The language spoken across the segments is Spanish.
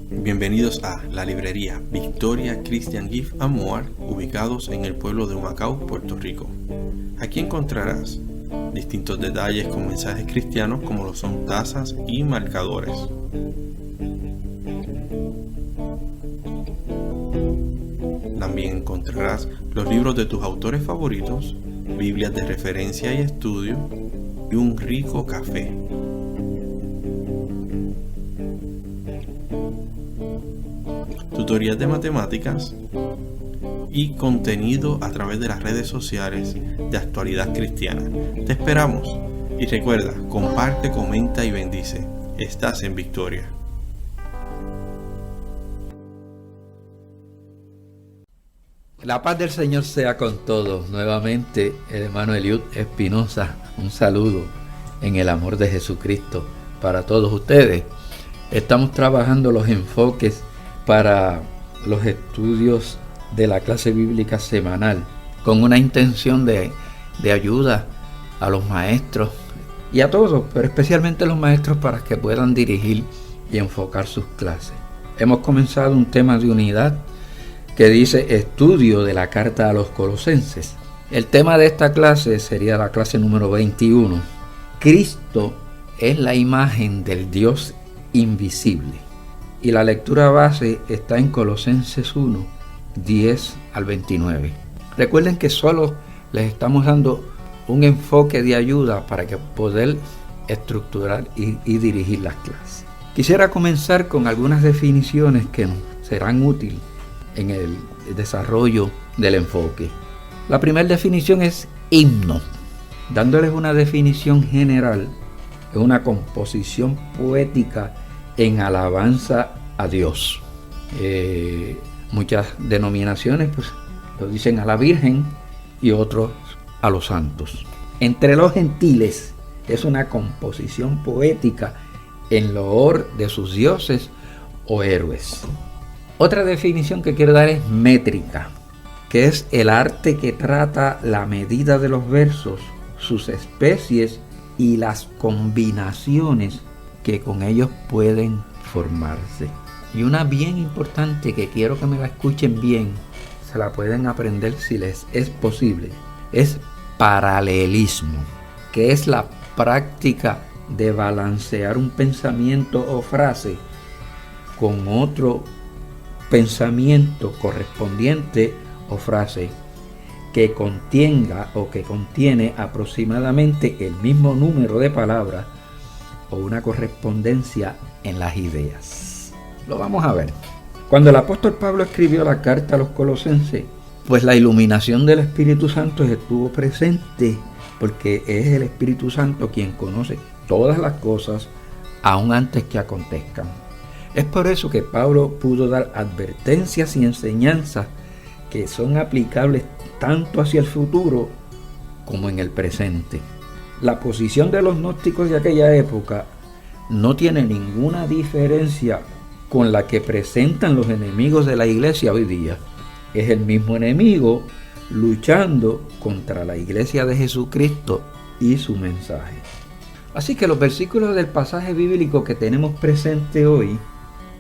Bienvenidos a la librería Victoria Christian Gift and More, ubicados en el pueblo de Humacao, Puerto Rico. Aquí encontrarás distintos detalles con mensajes cristianos como lo son tazas y marcadores. También encontrarás los libros de tus autores favoritos, Biblias de referencia y estudio y un rico café. Tutorías de matemáticas y contenido a través de las redes sociales de Actualidad Cristiana. Te esperamos y recuerda, comparte, comenta y bendice. Estás en Victoria. La paz del Señor sea con todos. Nuevamente, el hermano Eliud Espinosa, un saludo en el amor de Jesucristo para todos ustedes. Estamos trabajando los enfoques para los estudios de la clase bíblica semanal con una intención de ayuda a los maestros y a todos, pero especialmente a los maestros para que puedan dirigir y enfocar sus clases. Hemos comenzado un tema de unidad que dice estudio de la carta a los Colosenses. El tema de esta clase sería la clase número 21. Cristo es la imagen del Dios invisible. Y la lectura base está en Colosenses 1, 10 al 29. Recuerden que solo les estamos dando un enfoque de ayuda para que poder estructurar y dirigir las clases. Quisiera comenzar con algunas definiciones que nos serán útiles en el desarrollo del enfoque. La primera definición es himno. Dándoles una definición general, es una composición poética en alabanza a Dios. Muchas denominaciones lo dicen a la Virgen y otros a los santos. Entre los gentiles es una composición poética en loor de sus dioses o héroes. Otra definición que quiero dar es métrica, que es el arte que trata la medida de los versos, sus especies y las combinaciones que con ellos pueden formarse. Y una bien importante que quiero que me la escuchen bien, se la pueden aprender si les es posible, es paralelismo, que es la práctica de balancear un pensamiento o frase con otro pensamiento correspondiente o frase que contenga o que contiene aproximadamente el mismo número de palabras o una correspondencia en las ideas. Lo vamos a ver. Cuando el apóstol Pablo escribió la carta a los Colosenses, pues la iluminación del Espíritu Santo estuvo presente, porque es el Espíritu Santo quien conoce todas las cosas aún antes que acontezcan. Es por eso que Pablo pudo dar advertencias y enseñanzas que son aplicables tanto hacia el futuro como en el presente. La posición de los gnósticos de aquella época no tiene ninguna diferencia con la que presentan los enemigos de la iglesia hoy día. Es el mismo enemigo luchando contra la iglesia de Jesucristo y su mensaje. Así que los versículos del pasaje bíblico que tenemos presente hoy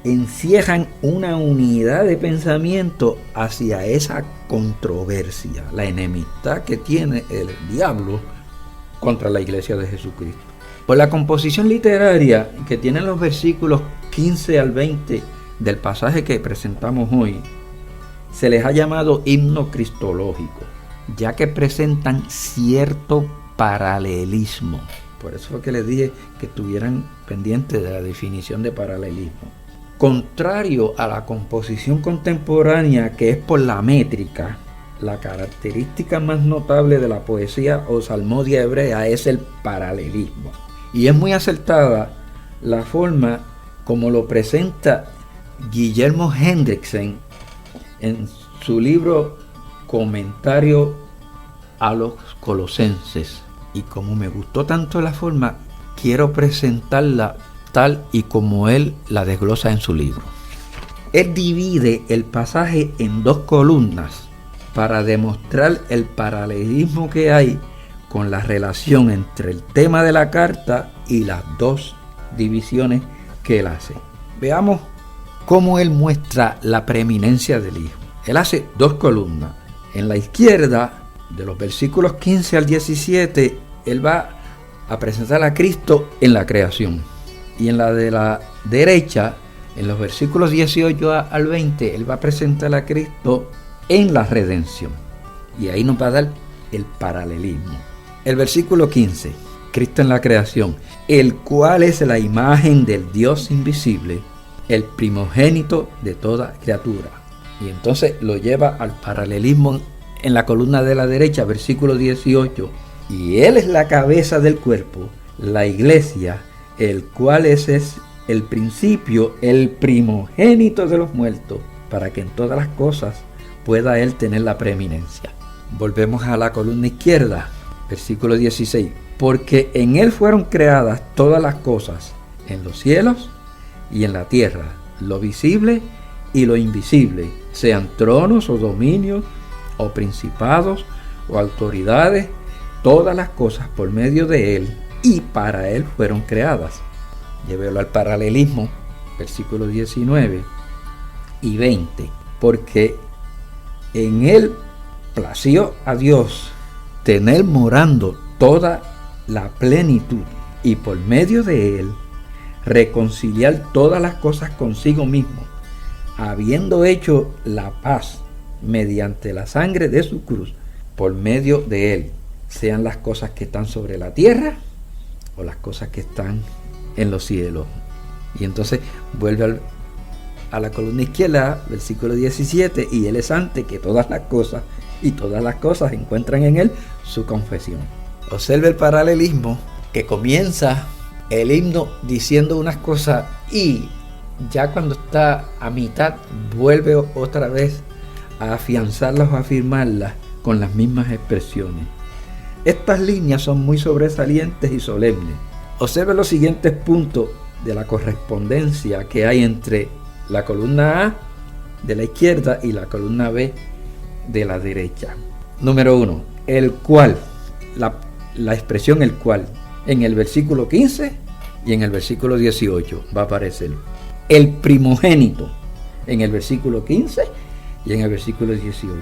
encierran una unidad de pensamiento hacia esa controversia, la enemistad que tiene el diablo contra la iglesia de Jesucristo. Por la composición literaria que tienen los versículos 15 al 20 del pasaje que presentamos hoy, se les ha llamado himno cristológico, ya que presentan cierto paralelismo. Por eso fue que les dije que estuvieran pendientes de la definición de paralelismo. Contrario a la composición contemporánea, que es por la métrica, la característica más notable de la poesía o salmodia hebrea es el paralelismo. Y es muy acertada la forma como lo presenta Guillermo Hendrickson en su libro Comentario a los Colosenses. Y como me gustó tanto la forma, quiero presentarla tal y como él la desglosa en su libro. Él divide el pasaje en dos columnas para demostrar el paralelismo que hay con la relación entre el tema de la carta y las dos divisiones que él hace. Veamos cómo él muestra la preeminencia del Hijo. Él hace 2 columnas. En la izquierda, de los versículos 15 al 17, él va a presentar a Cristo en la creación. Y en la de la derecha, en los versículos 18 al 20, él va a presentar a Cristo en la redención. Y ahí nos va a dar el paralelismo. El versículo 15, Cristo en la creación, el cual es la imagen del Dios invisible, el primogénito de toda criatura. Y entonces lo lleva al paralelismo en la columna de la derecha, versículo 18. Y él es la cabeza del cuerpo, la iglesia, el cual es el principio, el primogénito de los muertos, para que en todas las cosas pueda él tener la preeminencia. Volvemos a la columna izquierda, versículo 16. Porque en él fueron creadas todas las cosas, en los cielos y en la tierra, lo visible y lo invisible, sean tronos o dominios, o principados, o autoridades, todas las cosas por medio de él y para él fueron creadas. Llévelo al paralelismo, versículos 19 y 20. Porque en él plació a Dios tener morando toda la plenitud, y por medio de él reconciliar todas las cosas consigo mismo, habiendo hecho la paz mediante la sangre de su cruz, por medio de él, sean las cosas que están sobre la tierra o las cosas que están en los cielos. Y entonces vuelve a la columna izquierda, versículo 17, y él es antes que todas las cosas, y todas las cosas encuentran en él su confesión. Observe el paralelismo, que comienza el himno diciendo unas cosas y ya cuando está a mitad vuelve otra vez a afianzarlas o afirmarlas con las mismas expresiones. Estas líneas son muy sobresalientes y solemnes. Observe los siguientes puntos de la correspondencia que hay entre la columna A de la izquierda y la columna B de la derecha. Número 1, el cual, la expresión el cual, en el versículo 15 y en el versículo 18 va a aparecer. El primogénito en el versículo 15 y en el versículo 18.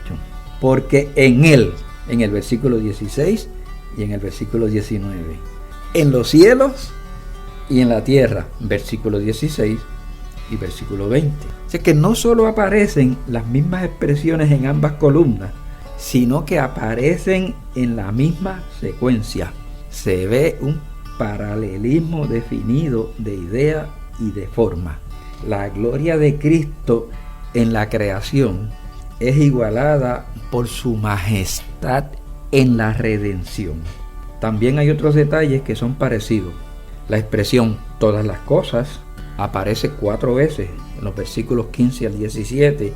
Porque en él, en el versículo 16 y en el versículo 19. En los cielos y en la tierra, versículo 16 y versículo 20. O sea que no solo aparecen las mismas expresiones en ambas columnas, sino que aparecen en la misma secuencia. Se ve un paralelismo definido de idea y de forma. La gloria de Cristo en la creación es igualada por su majestad en la redención. También hay otros detalles que son parecidos. La expresión todas las cosas aparece 4 veces en los versículos 15 al 17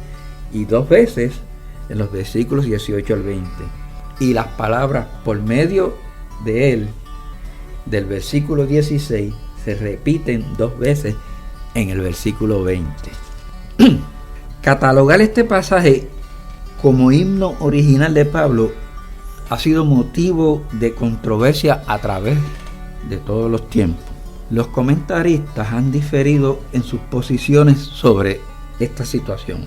y 2 veces en los versículos 18 al 20. Y las palabras por medio de él, del versículo 16, se repiten 2 veces en el versículo 20. Catalogar este pasaje como himno original de Pablo ha sido motivo de controversia a través de todos los tiempos. Los comentaristas han diferido en sus posiciones sobre esta situación.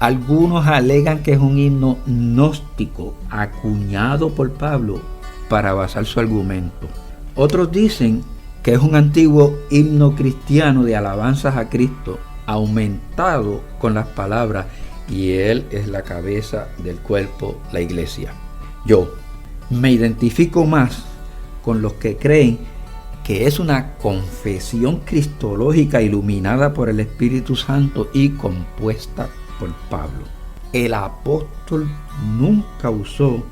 Algunos alegan que es un himno gnóstico acuñado por Pablo para basar su argumento. Otros dicen que es un antiguo himno cristiano de alabanzas a Cristo, aumentado con las palabras y Él es la cabeza del cuerpo, la iglesia. Yo me identifico más con los que creen que es una confesión cristológica iluminada por el Espíritu Santo y compuesta por Pablo. El apóstol nunca usó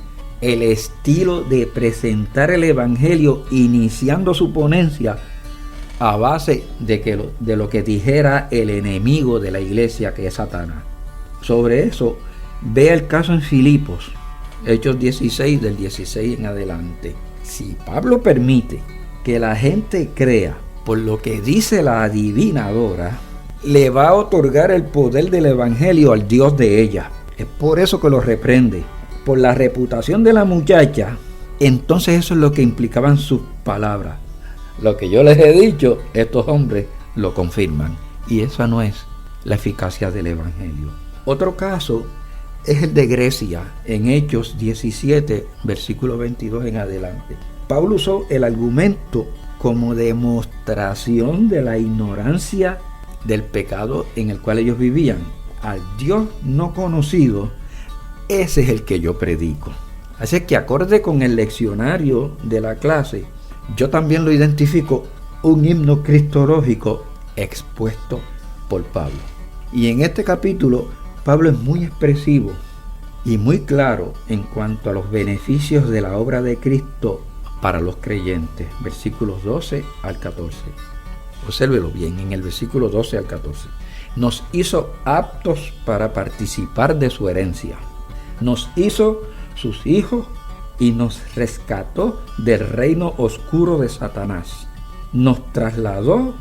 el estilo de presentar el Evangelio iniciando su ponencia a base de lo que dijera el enemigo de la iglesia, que es Satanás. Sobre eso, vea el caso en Filipos, Hechos 16, del 16 en adelante. Si Pablo permite que la gente crea por lo que dice la adivinadora, le va a otorgar el poder del Evangelio al Dios de ella. Es por eso que lo reprende. Por la reputación de la muchacha, entonces eso es lo que implicaban sus palabras. Lo que yo les he dicho, estos hombres lo confirman. Y esa no es la eficacia del Evangelio. Otro caso es el de Grecia, en Hechos 17, versículo 22 en adelante. Pablo usó el argumento como demostración de la ignorancia del pecado en el cual ellos vivían. Al Dios no conocido, ese es el que yo predico. Así que acorde con el leccionario de la clase, yo también lo identifico un himno cristológico expuesto por Pablo. Y en este capítulo, Pablo es muy expresivo y muy claro en cuanto a los beneficios de la obra de Cristo para los creyentes. Versículos 12 al 14. Obsérvelo bien, en el versículo 12 al 14. Nos hizo aptos para participar de su herencia. Nos hizo sus hijos y nos rescató del reino oscuro de Satanás. Nos trasladó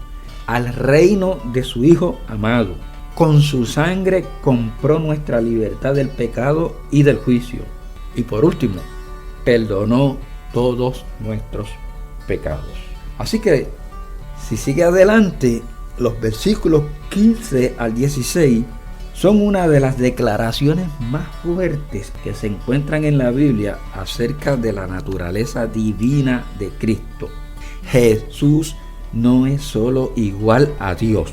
al reino de su Hijo amado. Con su sangre compró nuestra libertad del pecado y del juicio. Y por último, perdonó todos nuestros pecados. Así que, si sigue adelante, los versículos 15 al 16 son una de las declaraciones más fuertes que se encuentran en la Biblia acerca de la naturaleza divina de Cristo. Jesús no es solo igual a Dios,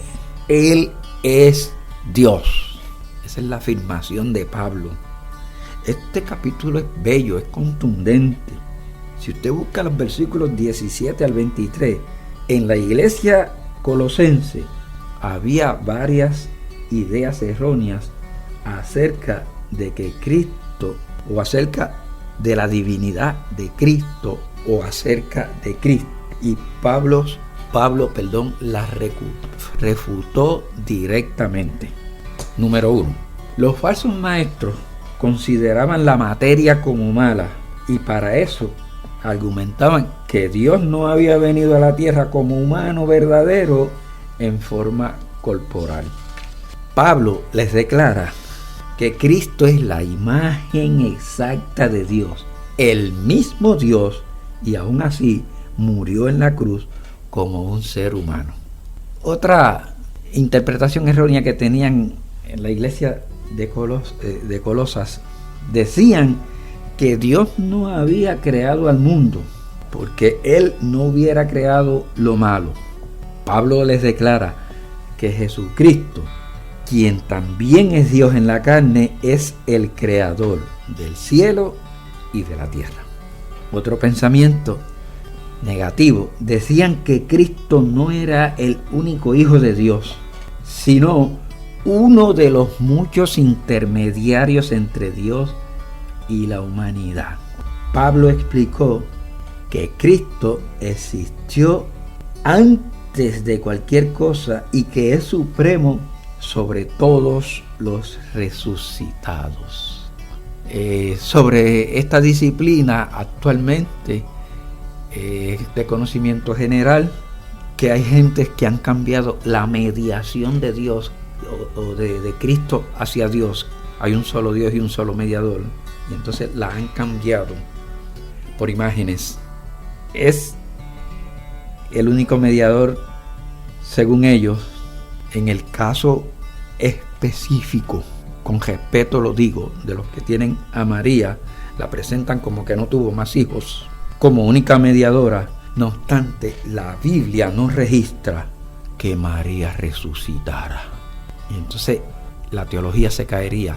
Él es Dios. Esa es la afirmación de Pablo. Este capítulo es bello, es contundente. Si usted busca los versículos 17 al 23, en la iglesia colosense había varias ideas erróneas acerca de que Cristo, o acerca de la divinidad de Cristo, o acerca de Cristo. Y Pablo, las refutó directamente. Número 1. Los falsos maestros consideraban la materia como mala y para eso argumentaban que Dios no había venido a la tierra como humano verdadero en forma corporal. Pablo les declara que Cristo es la imagen exacta de Dios, el mismo Dios, y aún así murió en la cruz como un ser humano. Otra interpretación errónea que tenían en la iglesia de Colosas, decían que Dios no había creado al mundo porque Él no hubiera creado lo malo. Pablo les declara que Jesucristo, quien también es Dios en la carne, es el creador del cielo y de la tierra. Otro pensamiento negativo, decían que Cristo no era el único Hijo de Dios, sino uno de los muchos intermediarios entre Dios y la humanidad. Pablo explicó que Cristo existió antes de cualquier cosa y que es supremo sobre todos los resucitados. Sobre esta disciplina actualmente de conocimiento general que hay gentes que han cambiado la mediación de Dios o de Cristo hacia Dios. Hay un solo Dios y un solo mediador, y entonces la han cambiado por imágenes. Es el único mediador, según ellos, en el caso específico, con respeto lo digo, de los que tienen a María, la presentan como que no tuvo más hijos, como única mediadora. No obstante, la Biblia no registra que María resucitara. Y entonces la teología se caería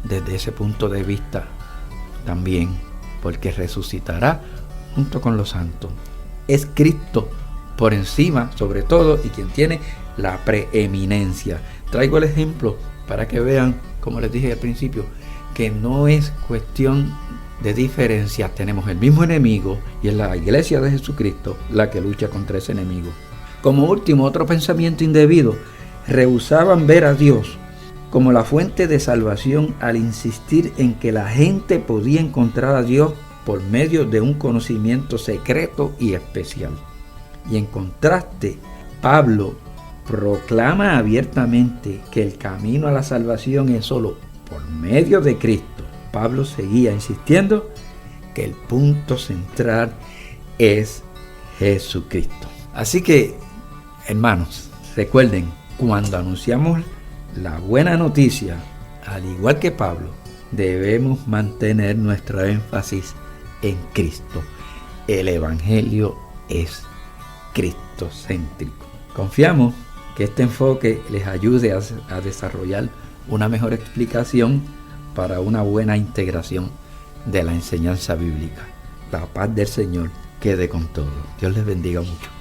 desde ese punto de vista también, porque resucitará junto con los santos. Es Cristo por encima, sobre todo, y quien tiene la preeminencia. Traigo el ejemplo para que vean, como les dije al principio, que no es cuestión de diferencias. Tenemos el mismo enemigo y es la iglesia de Jesucristo la que lucha contra ese enemigo. Como último, otro pensamiento indebido: rehusaban ver a Dios como la fuente de salvación al insistir en que la gente podía encontrar a Dios por medio de un conocimiento secreto y especial. Y en contraste, Pablo proclama abiertamente que el camino a la salvación es solo por medio de Cristo. Pablo seguía insistiendo que el punto central es Jesucristo. Así que, hermanos, recuerden cuando anunciamos la buena noticia, al igual que Pablo, debemos mantener nuestro énfasis en Cristo. El Evangelio es cristocéntrico. Confiamos que este enfoque les ayude a desarrollar una mejor explicación para una buena integración de la enseñanza bíblica. La paz del Señor quede con todos. Dios les bendiga mucho.